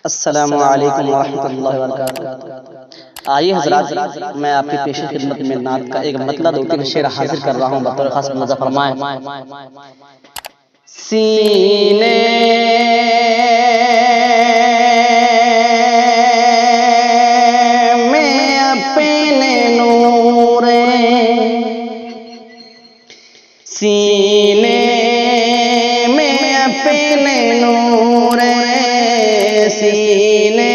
السلام علیکم ورحمۃ اللہ وبرکاتہ۔ آئیے حضرات، میں آپ کی پیش خدمت میں نعت کا ایک مطلع دو تین شعر حاضر کر رہا ہوں، بطور خاص مزہ فرمائیں۔ سینے میں اپنے نورے، سینے میں اپنے نورے، سینے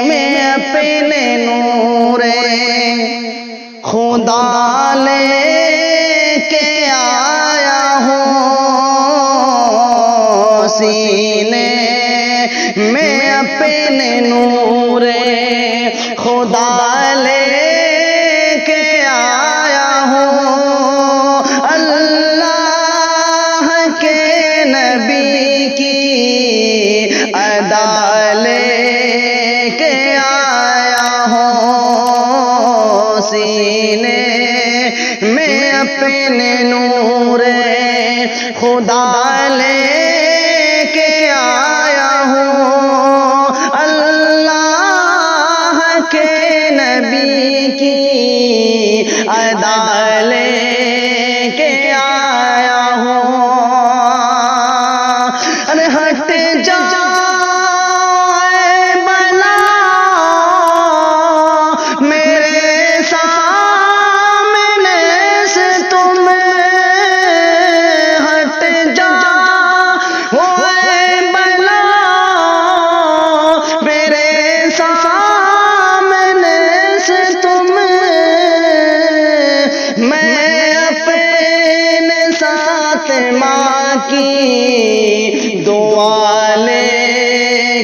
میں اپنے نورے، خدا لے کے آیا ہوں، سینے میں اپنے نورے، خدا لے کے آیا ہوں، اللہ کے نبی کی ادا لے کے آیا ہوں، سینے میں اپنے نورے، خدا لے کے آیا ہوں، اللہ کے نبی کی ادا لے کے آیا ہوں۔ ارے ہٹ جا بلا میرے سامنے سے، تم ہٹ جا بلا میرے سامنے سے، تم میں اپنے ساتھ ماں کی دعا لے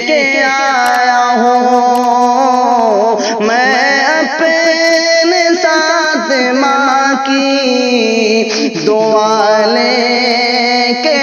کے آیا ہوں، میں اپنے ساتھ ماں کی دعا لے کے